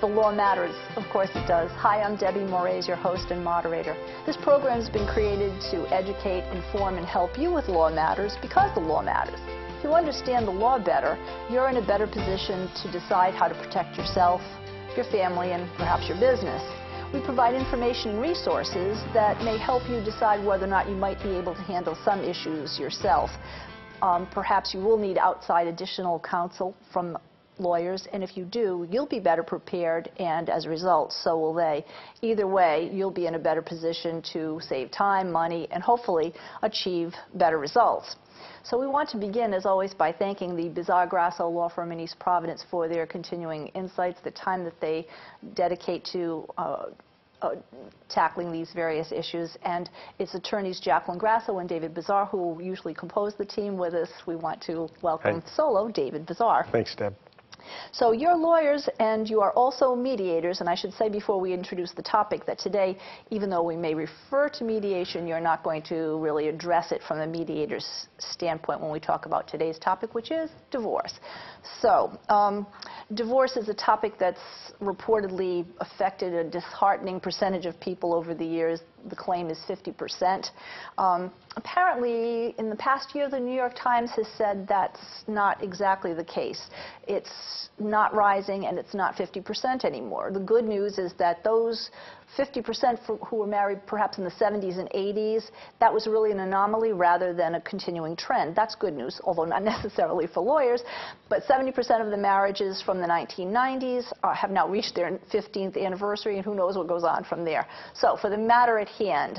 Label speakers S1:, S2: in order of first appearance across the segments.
S1: The Law Matters. Of course it does. Hi, I'm Debbie Moraes, your host and moderator. This program has been created to educate, inform, and help you with law matters because the law matters. If you understand the law better, you're in a better position to decide how to protect yourself, your family, and perhaps your business. We provide information and resources that may help you decide whether or not you might be able to handle some issues yourself. Perhaps you will need outside additional counsel from lawyers, and if you do, you'll be better prepared, and as a result, so will they. Either way, you'll be in a better position to save time, money, and hopefully achieve better results. So we want to begin, as always, by thanking the Bazar law firm in East Providence for their continuing insights, the time that they dedicate to tackling these various issues. And its attorneys Jacqueline Grasso and David Bazar, who usually compose the team with us. We want to welcome solo David Bazar.
S2: Thanks, Deb.
S1: So you're lawyers and you are also mediators, and I should say before we introduce the topic that today, even though we may refer to mediation, you're not going to really address it from the mediator's standpoint when we talk about today's topic, which is divorce. So divorce is a topic that's reportedly affected a disheartening percentage of people over the years. The claim is 50%. Apparently, in the past year, the New York Times has said that's not exactly the case. It's not rising, and it's not 50% anymore. The good news is that those 50% who were married perhaps in the 70s and 80s, that was really an anomaly rather than a continuing trend. That's good news, although not necessarily for lawyers. But 70% of the marriages from the 1990s have now reached their 15th anniversary, and who knows what goes on from there. So for the matter at hand,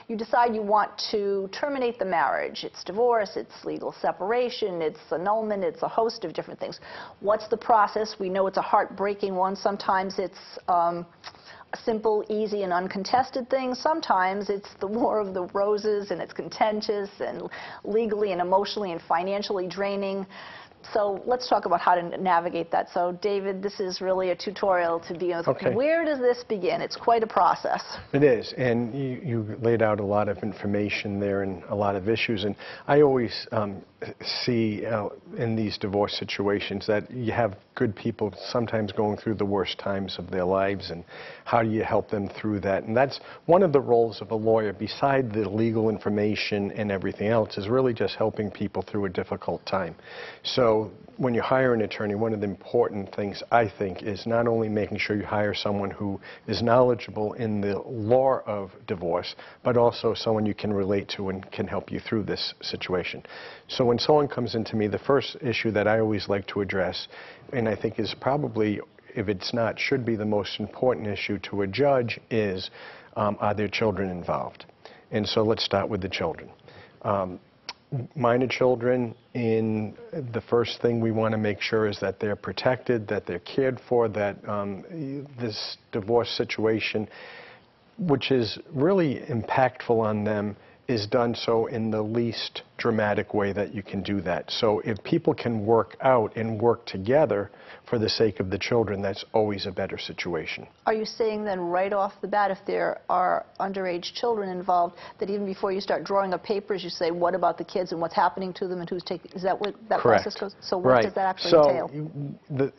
S1: you decide you want to terminate the marriage. It's divorce, it's legal separation, it's annulment, it's a host of different things. What's the process? We know it's a heartbreaking one. Sometimes it's a simple, easy, and uncontested thing. Sometimes it's the War of the Roses, and it's contentious and legally and emotionally and financially draining. So let's talk about how to navigate that. So David, this is really a tutorial to begin with.
S2: Okay.
S1: Where does this begin? It's quite a process.
S2: It is, and you laid out a lot of information there and a lot of issues. And I always see in these divorce situations that you have good people sometimes going through the worst times of their lives, and how do you help them through that? And that's one of the roles of a lawyer, beside the legal information and everything else, is really just helping people through a difficult time. So when you hire an attorney, one of the important things, I think, is not only making sure you hire someone who is knowledgeable in the law of divorce, but also someone you can relate to and can help you through this situation. So when someone comes into me, the first issue that I always like to address, and I think is probably, if it's not, should be the most important issue to a judge, is are there children involved? And so let's start with the children. Minor children, the first thing we want to make sure is that they're protected, that they're cared for, that this divorce situation, which is really impactful on them, is done so in the least dramatic way that you can do that. So if people can work out and work together for the sake of the children, that's always a better situation.
S1: Are you saying then right off the bat, if there are underage children involved, that even before you start drawing up papers, you say, what about the kids and what's happening to them and who's taking, is that what that
S2: Correct.
S1: process goes? So what does that actually entail?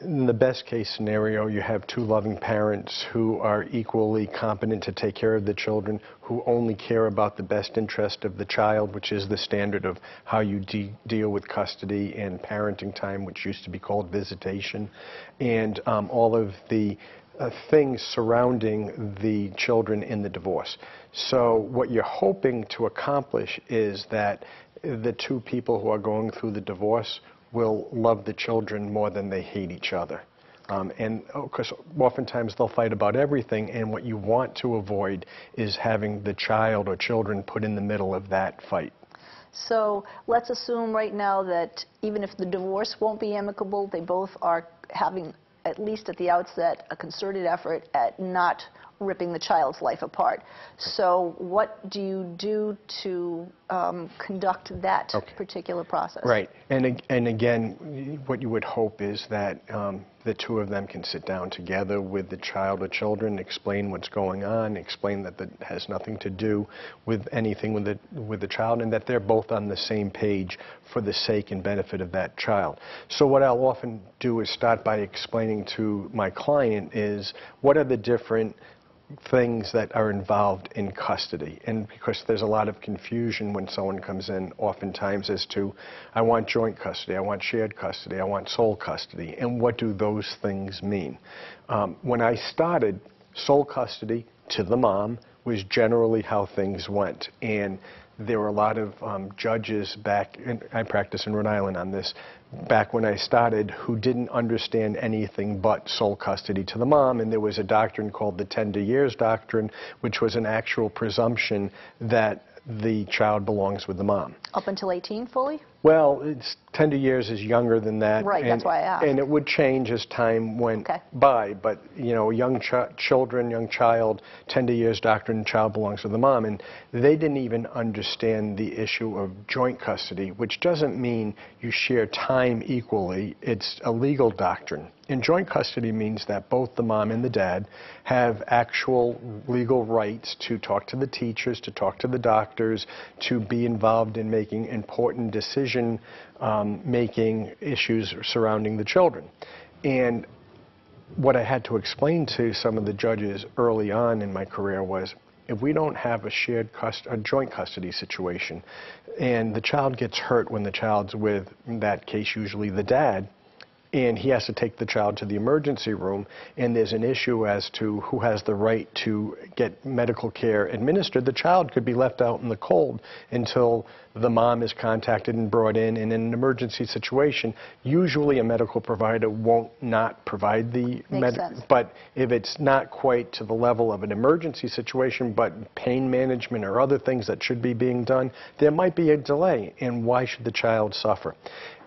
S2: In the best case scenario, you have two loving parents who are equally competent to take care of the children, who only care about the best interest of the child, which is the standard of how you deal with custody and parenting time, which used to be called visitation, and all of the things surrounding the children in the divorce. So what you're hoping to accomplish is that the two people who are going through the divorce will love the children more than they hate each other. And of course, oftentimes they'll fight about everything, and what you want to avoid is having the child or children put in the middle of that fight.
S1: So let's assume right now that even if the divorce won't be amicable, they both are having, at least at the outset, a concerted effort at not ripping the child's life apart. So what do you do to conduct that particular process?
S2: Right. And again, what you would hope is that the two of them can sit down together with the child or children, explain what's going on, explain that that has nothing to do with anything with the child, and that they're both on the same page for the sake and benefit of that child. So what I'll often do is start by explaining to my client is what are the different things that are involved in custody. And because there's a lot of confusion when someone comes in oftentimes as to, I want joint custody, I want shared custody, I want sole custody, and what do those things mean? When I started, sole custody to the mom was generally how things went. And there were a lot of judges back, and I practice in Rhode Island on this, back when I started, who didn't understand anything but sole custody to the mom, and there was a doctrine called the tender years doctrine, which was an actual presumption that the child belongs with the mom.
S1: Up until 18 fully?
S2: Well, tender years is younger than that.
S1: Right, that's why I asked.
S2: And it would change as time went by. But, you know, young child, tender years doctrine, child belongs with the mom. And they didn't even understand the issue of joint custody, which doesn't mean you share time equally. It's a legal doctrine. And joint custody means that both the mom and the dad have actual legal rights to talk to the teachers, to talk to the doctors, to be involved in making important decision-making issues surrounding the children. And what I had to explain to some of the judges early on in my career was, if we don't have a joint custody situation, and the child gets hurt when the child's with, in that case, usually the dad, and he has to take the child to the emergency room, and there's an issue as to who has the right to get medical care administered, the child could be left out in the cold until the mom is contacted and brought in. And in an emergency situation, usually a medical provider won't not provide the medical. But if it's not quite to the level of an emergency situation, but pain management or other things that should be being done, there might be a delay. And why should the child suffer?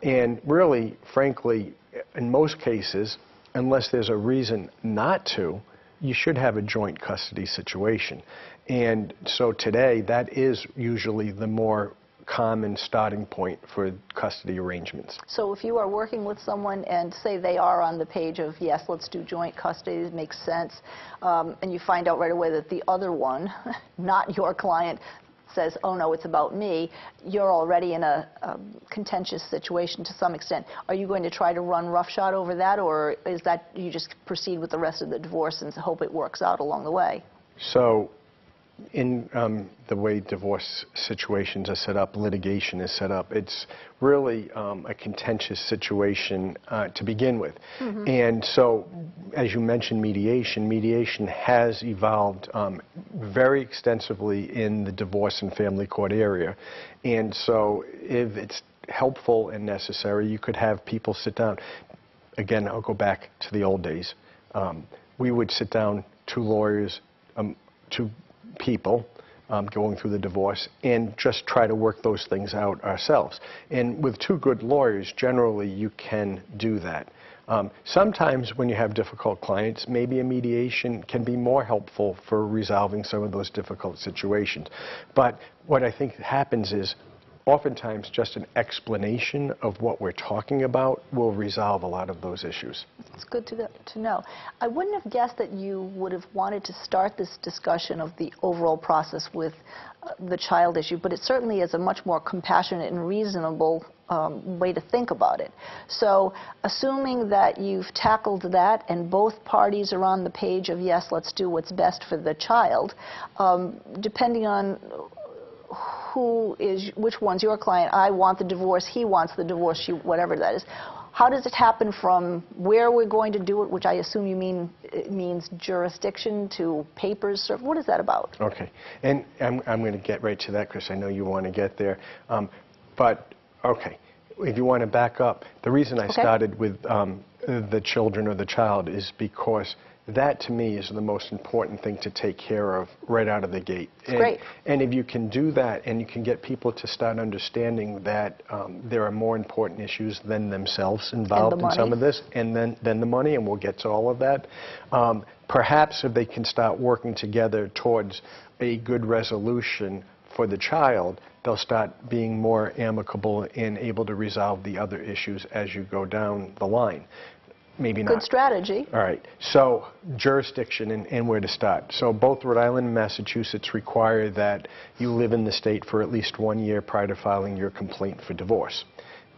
S2: And really, frankly, in most cases, unless there's a reason not to, you should have a joint custody situation. And so today, that is usually the more common starting point for custody arrangements.
S1: So if you are working with someone and say they are on the page of, yes, let's do joint custody, it makes sense, and you find out right away that the other one, not your client, says, oh no, it's about me, you're already in a contentious situation to some extent. Are you going to try to run roughshod over that, or is that you just proceed with the rest of the divorce and hope it works out along the way?
S2: So in the way divorce situations are set up, litigation is set up, it's really a contentious situation to begin with. And so, as you mentioned, mediation has evolved very extensively in the divorce and family court area. And so if it's helpful and necessary, you could have people sit down. Again, I'll go back to the old days. We would sit down, two lawyers, two people going through the divorce, and just try to work those things out ourselves. And with two good lawyers, generally you can do that. Sometimes when you have difficult clients, maybe a mediation can be more helpful for resolving some of those difficult situations. But what I think happens is, oftentimes just an explanation of what we're talking about will resolve a lot of those issues.
S1: It's good to know. I wouldn't have guessed that you would have wanted to start this discussion of the overall process with the child issue, but it certainly is a much more compassionate and reasonable way to think about it. So assuming that you've tackled that and both parties are on the page of, yes, let's do what's best for the child, depending on which one's your client, I want the divorce, he wants the divorce, she, whatever that is. How does it happen from where we're going to do it, which I assume you mean it means jurisdiction, to papers? What is that about?
S2: Okay, and I'm going to get right to that because I know you want to get there. But okay, if you want to back up, the reason I started with the children or the child is because that to me is the most important thing to take care of right out of the gate.
S1: Great.
S2: And if you can do that and you can get people to start understanding that there are more important issues than themselves involved in some of this, and then the money, and we'll get to all of that, perhaps if they can start working together towards a good resolution for the child, they'll start being more amicable and able to resolve the other issues as you go down the line. Maybe not.
S1: Good strategy.
S2: All right. So jurisdiction and where to start. So both Rhode Island and Massachusetts require that you live in the state for at least 1 year prior to filing your complaint for divorce.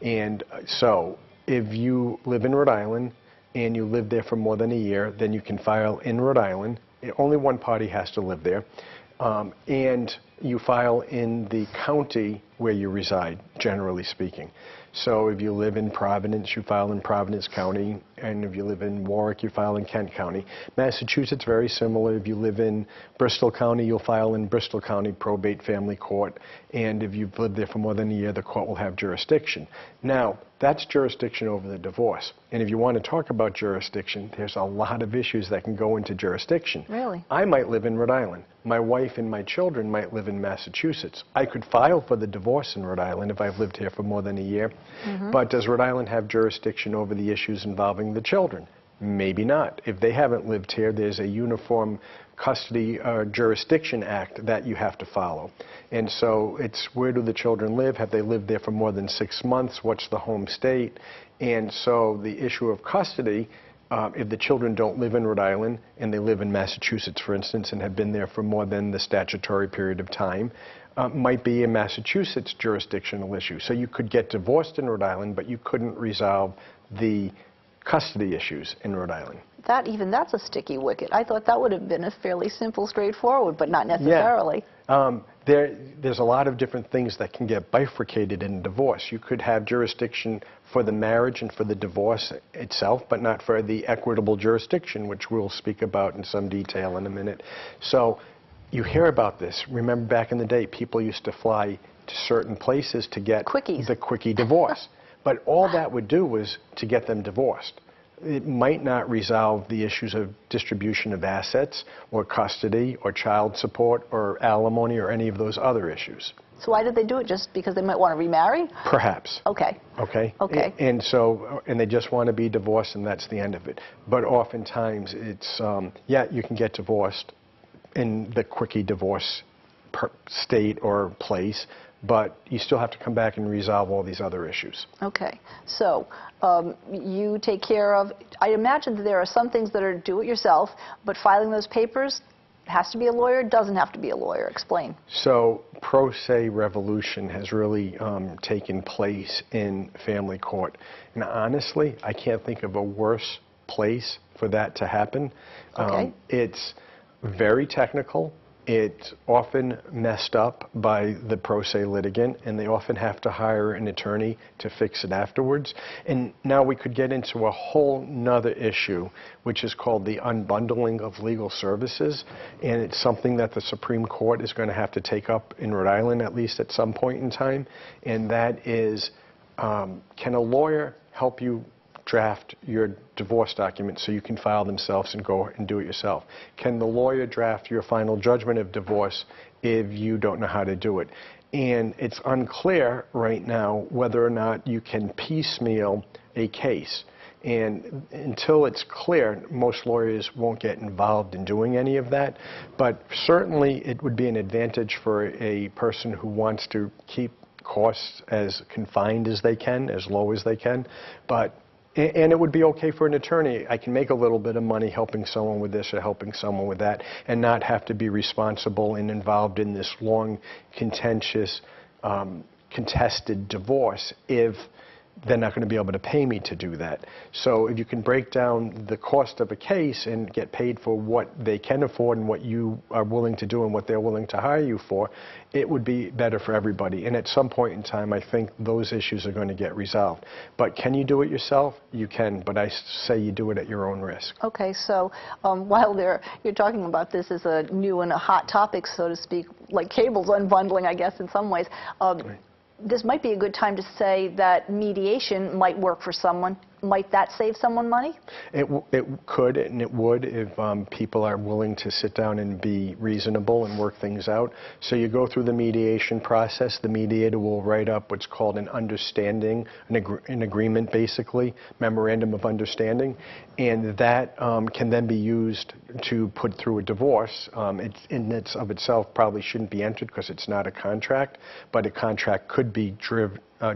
S2: And so if you live in Rhode Island and you live there for more than a year, then you can file in Rhode Island. Only one party has to live there. And you file in the county where you reside, generally speaking. So if you live in Providence, you file in Providence County, and if you live in Warwick, you file in Kent County. Massachusetts, very similar. If you live in Bristol County, you'll file in Bristol County Probate Family Court, and if you've lived there for more than a year, the court will have jurisdiction. Now, that's jurisdiction over the divorce. And if you want to talk about jurisdiction, there's a lot of issues that can go into jurisdiction.
S1: Really?
S2: I might live in Rhode Island. My wife and my children might live in Massachusetts. I could file for the divorce in Rhode Island if I've lived here for more than a year. But does Rhode Island have jurisdiction over the issues involving the children? Maybe not. If they haven't lived here, there's a uniform custody jurisdiction act that you have to follow. And so it's where do the children live? Have they lived there for more than 6 months? What's the home state? And so the issue of custody, if the children don't live in Rhode Island and they live in Massachusetts, for instance, and have been there for more than the statutory period of time, might be a Massachusetts jurisdictional issue. So you could get divorced in Rhode Island, but you couldn't resolve the custody issues in Rhode Island.
S1: That's a sticky wicket. I thought that would have been a fairly simple, straightforward, but not necessarily.
S2: Yeah. There's a lot of different things that can get bifurcated in divorce. You could have jurisdiction for the marriage and for the divorce itself, but not for the equitable jurisdiction, which we'll speak about in some detail in a minute. So you hear about this. Remember back in the day, people used to fly to certain places to get
S1: Quickies.
S2: the quickie divorce. But all that would do was to get them divorced. It might not resolve the issues of distribution of assets or custody or child support or alimony or any of those other issues.
S1: So why did they do it? Just because they might want to remarry?
S2: Perhaps.
S1: Okay.
S2: Okay?
S1: Okay.
S2: And they just want to be divorced, and that's the end of it. But oftentimes it's, yeah, you can get divorced in the quickie divorce state or place, but you still have to come back and resolve all these other issues.
S1: Okay. So you take care of, I imagine that there are some things that are do-it-yourself, but filing those papers has to be a lawyer, doesn't have to be a lawyer. Explain.
S2: So pro se revolution has really taken place in family court. And honestly, I can't think of a worse place for that to happen.
S1: Okay.
S2: It's very technical. It's often messed up by the pro se litigant, and they often have to hire an attorney to fix it afterwards. And now we could get into a whole nother issue, which is called the unbundling of legal services. And it's something that the Supreme Court is going to have to take up in Rhode Island, at least at some point in time. And that is, can a lawyer help you draft your divorce documents so you can file themselves and go and do it yourself? Can the lawyer draft your final judgment of divorce if you don't know how to do it? And it's unclear right now whether or not you can piecemeal a case. And until it's clear, most lawyers won't get involved in doing any of that. But certainly it would be an advantage for a person who wants to keep costs as confined as they can, as low as they can. And it would be okay for an attorney. I can make a little bit of money helping someone with this or helping someone with that and not have to be responsible and involved in this long, contentious, contested divorce if they're not going to be able to pay me to do that. So if you can break down the cost of a case and get paid for what they can afford and what you are willing to do and what they're willing to hire you for, it would be better for everybody. And at some point in time, I think those issues are going to get resolved. But can you do it yourself? You can, but I say you do it at your own risk.
S1: Okay, so while you're talking about this as a new and a hot topic, so to speak, like cables unbundling, I guess, in some ways, this might be a good time to say that mediation might work for someone. Might that save someone money?
S2: It could and it would if people are willing to sit down and be reasonable and work things out. So you go through the mediation process. The mediator will write up what's called an understanding, an agreement basically, memorandum of understanding, and that can then be used to put through a divorce. It in of itself probably shouldn't be entered because it's not a contract, but a contract could be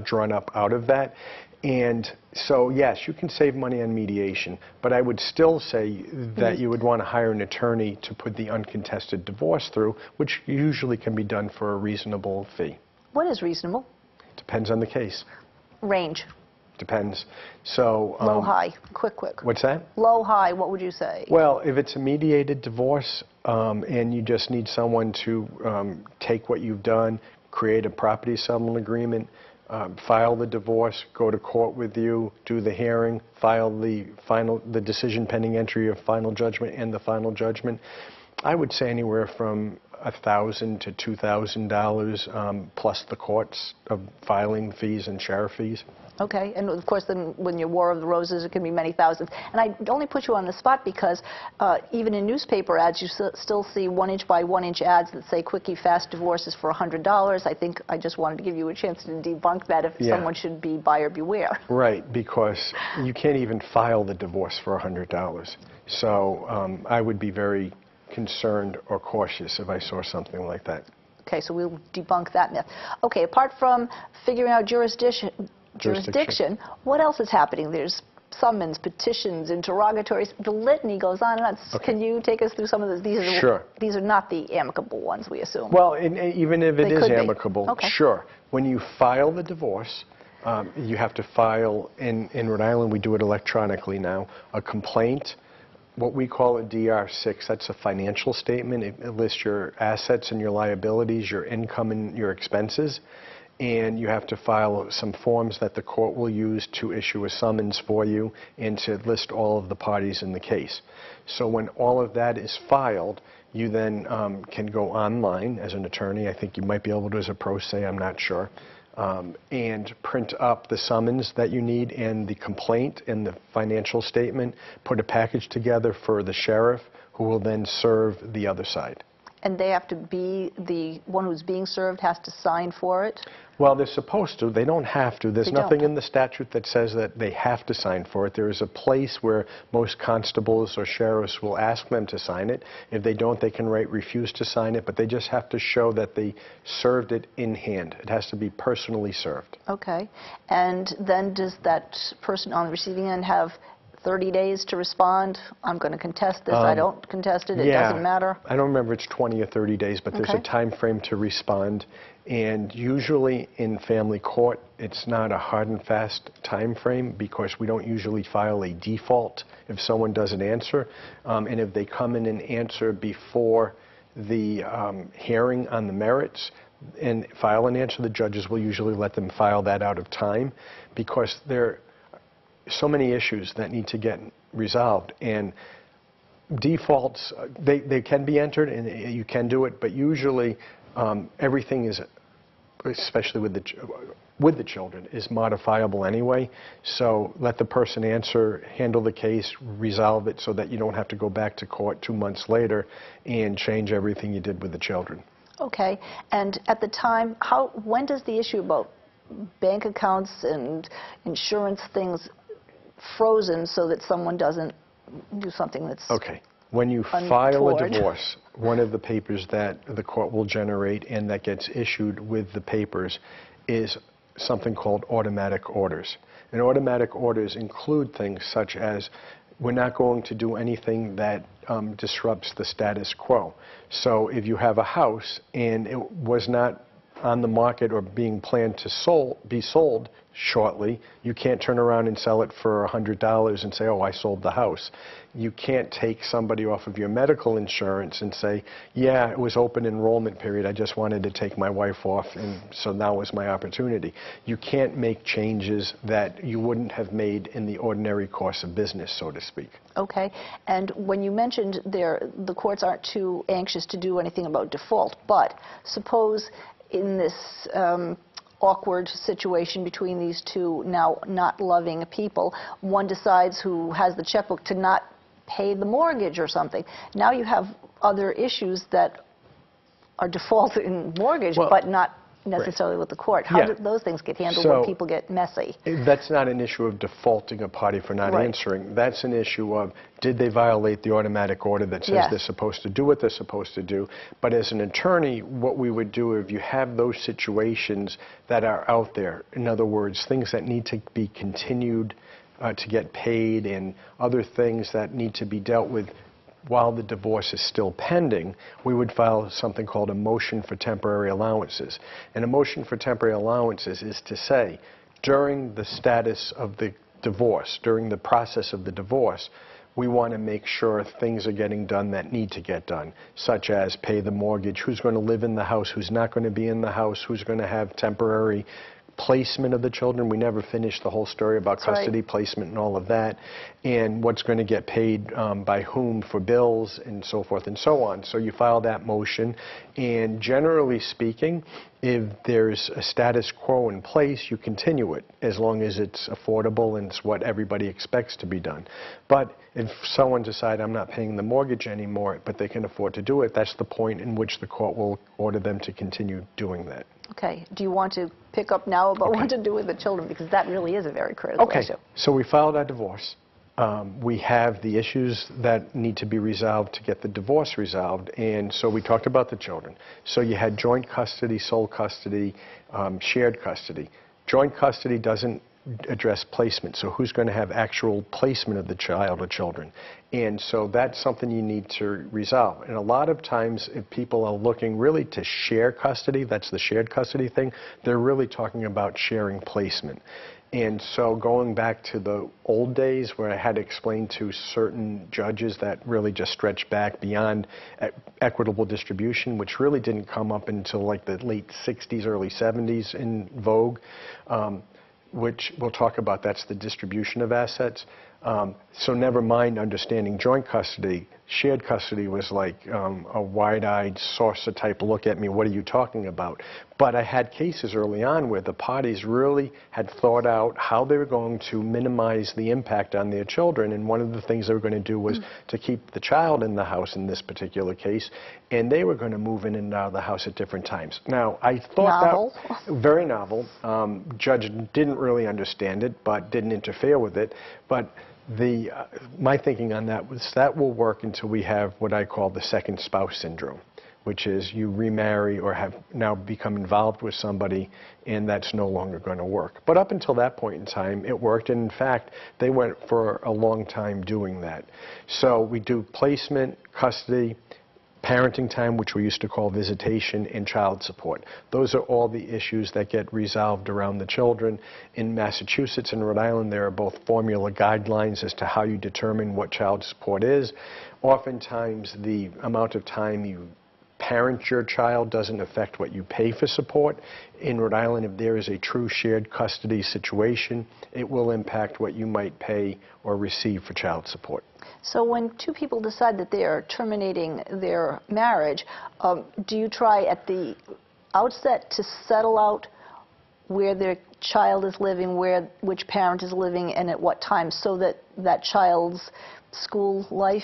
S2: drawn up out of that. And so, yes, you can save money on mediation, but I would still say that you would want to hire an attorney to put the uncontested divorce through, which usually can be done for a reasonable fee.
S1: What is reasonable?
S2: Depends on the case.
S1: Range?
S2: Depends. So
S1: low, high, quick.
S2: What's that?
S1: Low, high, what would you say?
S2: Well, if it's a mediated divorce and you just need someone to take what you've done, create a property settlement agreement, file the divorce, go to court with you, do the hearing, file the decision pending entry of final judgment and the final judgment, I would say anywhere from $1,000 to $2,000 plus the courts of filing fees and sheriff fees.
S1: Okay, and of course then when you're War of the Roses it can be many thousands. And I only put you on the spot because even in newspaper ads you still see 1-inch by 1-inch ads that say quickie fast divorces for $100. I think I just wanted to give you a chance to debunk that if someone should be buyer beware.
S2: Right, because you can't even file the divorce for $100. So I would be very concerned or cautious if I saw something like that.
S1: Okay, so we'll debunk that myth. Okay, apart from figuring out jurisdiction, what else is happening? There's summons, petitions, interrogatories. The litany goes on and on. Okay. Can you take us through some of these?
S2: Sure.
S1: These are not the amicable ones, we assume.
S2: Well, even if it is amicable,
S1: okay.
S2: Sure. When you file the divorce, you have to file, in Rhode Island we do it electronically now, a complaint, what we call a DR6. That's a financial statement. It lists your assets and your liabilities, your income and your expenses. And you have to file some forms that the court will use to issue a summons for you and to list all of the parties in the case. So when all of that is filed, you then can go online as an attorney. I think you might be able to as a pro se, I'm not sure, and print up the summons that you need and the complaint and the financial statement, put a package together for the sheriff who will then serve the other side.
S1: And they have to be, the one who's being served has to sign for it?
S2: Well, they're supposed to. They don't have to. There's nothing in the statute that says that they have to sign for it. There is a place where most constables or sheriffs will ask them to sign it. If they don't, they can write refuse to sign it, but they just have to show that they served it in hand. It has to be personally served. Okay.
S1: And then does that person on the receiving end have 30 days to respond? I'm going to contest this. I don't contest it. It doesn't matter.
S2: I don't remember it's 20 or 30 days, but there's a time frame to respond. And usually in family court, it's not a hard and fast time frame because we don't usually file a default if someone doesn't answer. And if they come in and answer before the hearing on the merits and file an answer, the judges will usually let them file that out of time because they're so many issues that need to get resolved, and defaults, they can be entered and you can do it, but usually everything is, especially with the children, is modifiable anyway. So let the person answer, handle the case, resolve it so that you don't have to go back to court 2 months later and change everything you did with the children.
S1: Okay, and at the time, when does the issue about bank accounts and insurance things frozen so that someone doesn't do something that's
S2: when you file a divorce, one of the papers that the court will generate and that gets issued with the papers is something called automatic orders. And automatic orders include things such as we're not going to do anything that disrupts the status quo. So if you have a house and it was not on the market or being planned to be sold shortly, you can't turn around and sell it for $100 and say, oh, I sold the house. You can't take somebody off of your medical insurance and say, yeah, it was open enrollment period, I just wanted to take my wife off, and so now was my opportunity. You can't make changes that you wouldn't have made in the ordinary course of business, so to speak.
S1: Okay, and when you mentioned the courts aren't too anxious to do anything about default, but suppose in this awkward situation between these two now not loving people. One decides, who has the checkbook, to not pay the mortgage or something. Now you have other issues that are defaulted in mortgage, but not necessarily with the court. How do those things get handled when people get messy?
S2: That's not an issue of defaulting a party for not answering. That's an issue of, did they violate the automatic order that says they're supposed to do what they're supposed to do? But as an attorney, what we would do if you have those situations that are out there, in other words, things that need to be continued to get paid and other things that need to be dealt with while the divorce is still pending, we would file something called a motion for temporary allowances. And a motion for temporary allowances is to say, during the status of the divorce, during the process of the divorce, we want to make sure things are getting done that need to get done, such as pay the mortgage, who's going to live in the house, who's not going to be in the house, who's going to have temporary placement of the children. We never finished the whole story about custody, placement, and all of that, and what's going to get paid by whom for bills and so forth and so on. So you file that motion, and generally speaking, if there's a status quo in place, you continue it as long as it's affordable and it's what everybody expects to be done. But if someone decides, I'm not paying the mortgage anymore, but they can afford to do it, that's the point in which the court will order them to continue doing that.
S1: Okay. Do you want to pick up now about what to do with the children? Because that really is a very critical issue.
S2: So we filed our divorce. We have the issues that need to be resolved to get the divorce resolved, and so we talked about the children. So you had joint custody, sole custody, shared custody. Joint custody doesn't address placement, so who's going to have actual placement of the child or children? And so that's something you need to resolve. And a lot of times, if people are looking really to share custody, that's the shared custody thing, they're really talking about sharing placement. And so going back to the old days where I had to explain to certain judges that really just stretched back beyond equitable distribution, which really didn't come up until like the late 60s, early 70s in vogue, which we'll talk about, that's the distribution of assets. So never mind understanding joint custody. Shared custody was like a wide-eyed saucer type look at me, what are you talking about? But I had cases early on where the parties really had thought out how they were going to minimize the impact on their children, and one of the things they were going to do was to keep the child in the house in this particular case, and they were going to move in and out of the house at different times. Now, I thought that very novel. Judge didn't really understand it, but didn't interfere with it. But my thinking on that was that will work until we have what I call the second spouse syndrome, which is you remarry or have now become involved with somebody, and that's no longer going to work. But up until that point in time, it worked, and in fact, they went for a long time doing that. So we do placement, custody, parenting time, which we used to call visitation, and child support. Those are all the issues that get resolved around the children. In Massachusetts and Rhode Island, there are both formula guidelines as to how you determine what child support is. Oftentimes, the amount of time you parent your child doesn't affect what you pay for support. In Rhode Island, if there is a true shared custody situation, it will impact what you might pay or receive for child support.
S1: So when two people decide that they are terminating their marriage, do you try at the outset to settle out where their child is living, which parent is living, and at what time, so that that child's school life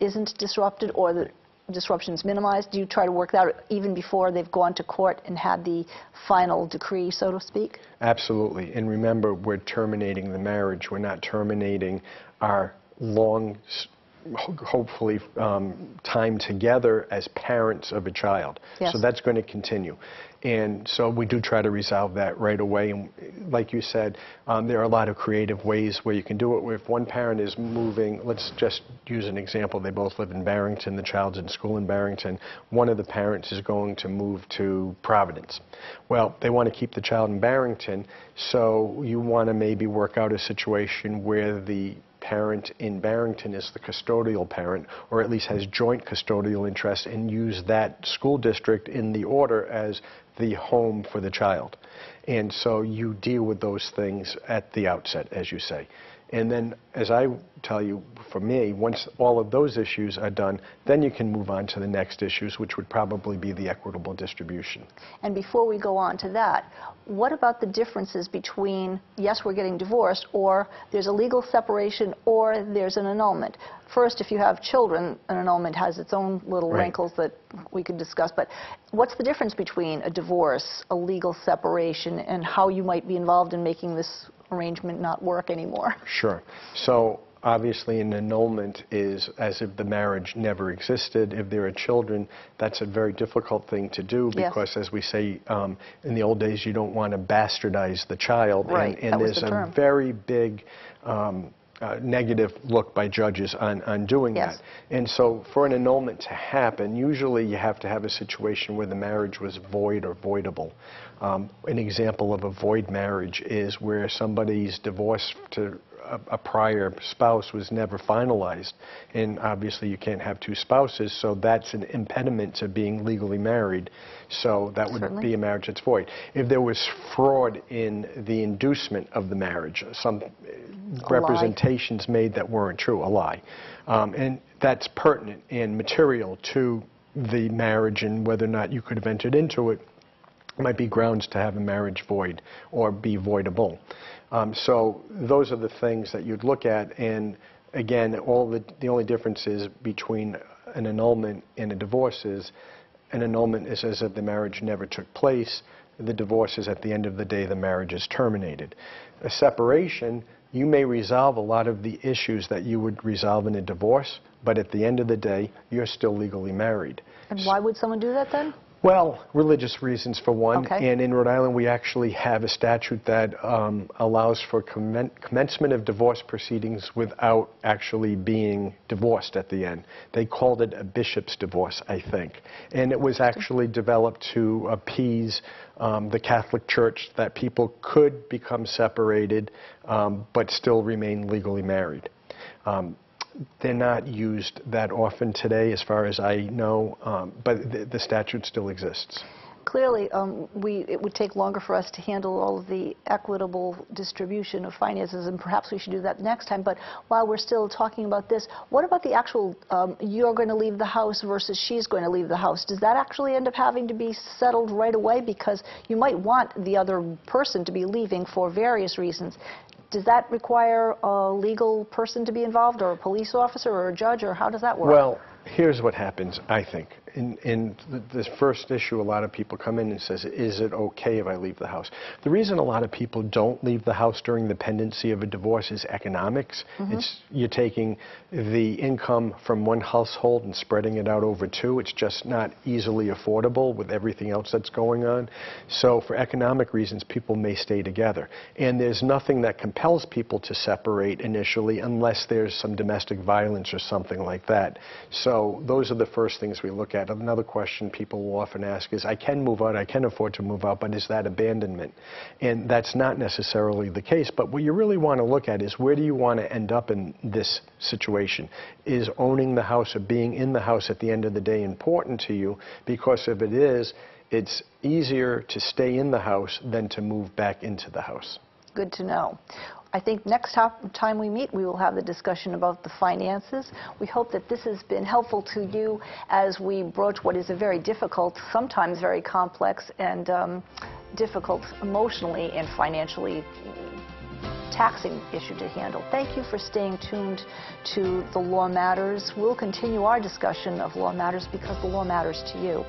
S1: isn't disrupted or the disruption is minimized? Do you try to work that out even before they've gone to court and had the final decree, so to speak? Absolutely. And remember, we're terminating the marriage. We're not terminating our long, hopefully, time together as parents of a child. Yes. So that's going to continue. And so we do try to resolve that right away. And like you said, there are a lot of creative ways where you can do it. If one parent is moving, let's just use an example. They both live in Barrington. The child's in school in Barrington. One of the parents is going to move to Providence. Well, they want to keep the child in Barrington, so you want to maybe work out a situation where the parent in Barrington is the custodial parent, or at least has joint custodial interests, and use that school district in the order as the home for the child. And so you deal with those things at the outset, as you say.
S2: And then, as I tell you, for me, once all of those issues are done, then you can move on to the next issues, which would probably be the equitable distribution.
S1: And before we go on to that, what about the differences between, yes, we're getting divorced, or there's a legal separation, or there's an annulment? First, if you have children, an annulment has its own little wrinkles that we could discuss. But what's the difference between a divorce, a legal separation, and how you might be involved in making this arrangement not work anymore?
S2: Sure. So obviously an annulment is as if the marriage never existed. If there are children, that's a very difficult thing to do because, as we say, in the old days, you don't want to bastardize the child.
S1: Right.
S2: And there's a very big negative look by judges on doing that. And so for an annulment to happen, usually you have to have a situation where the marriage was void or voidable. An example of a void marriage is where somebody's divorce to a prior spouse was never finalized, and obviously you can't have two spouses, so that's an impediment to being legally married. So that would be a marriage that's void. If there was fraud in the inducement of the marriage, some representations made that weren't true, a lie, and that's pertinent and material to the marriage and whether or not you could have entered into it, might be grounds to have a marriage void or be voidable. So those are the things that you'd look at, and again, the only difference is between an annulment and a divorce is an annulment is as if the marriage never took place. The divorce is at the end of the day the marriage is terminated. A separation, you may resolve a lot of the issues that you would resolve in a divorce, but at the end of the day, you're still legally married.
S1: And why would someone do that then?
S2: Well, religious reasons for one, and in Rhode Island we actually have a statute that allows for commencement of divorce proceedings without actually being divorced at the end. They called it a bishop's divorce, I think, and it was actually developed to appease the Catholic Church that people could become separated but still remain legally married. They're not used that often today, as far as I know, but the statute still exists.
S1: Clearly, it would take longer for us to handle all of the equitable distribution of finances, and perhaps we should do that next time. But while we're still talking about this, what about the actual, you're going to leave the house versus she's going to leave the house? Does that actually end up having to be settled right away? Because you might want the other person to be leaving for various reasons. Does that require a legal person to be involved, or a police officer, or a judge, or how does that work?
S2: Well, here's what happens, I think. In this first issue, a lot of people come in and says, is it okay if I leave the house? The reason a lot of people don't leave the house during the pendency of a divorce is economics. You're taking the income from one household and spreading it out over two. It's just not easily affordable with everything else that's going on. So for economic reasons, people may stay together. And there's nothing that compels people to separate initially unless there's some domestic violence or something like that. So those are the first things we look at. Another question people will often ask is, I can move out, I can afford to move out, but is that abandonment? And that's not necessarily the case. But what you really want to look at is, where do you want to end up in this situation? Is owning the house or being in the house at the end of the day important to you? Because if it is, it's easier to stay in the house than to move back into the house.
S1: Good to know. I think next time we meet, we will have the discussion about the finances. We hope that this has been helpful to you as we broach what is a very difficult, sometimes very complex, and difficult emotionally and financially taxing issue to handle. Thank you for staying tuned to The Law Matters. We'll continue our discussion of law matters because the law matters to you.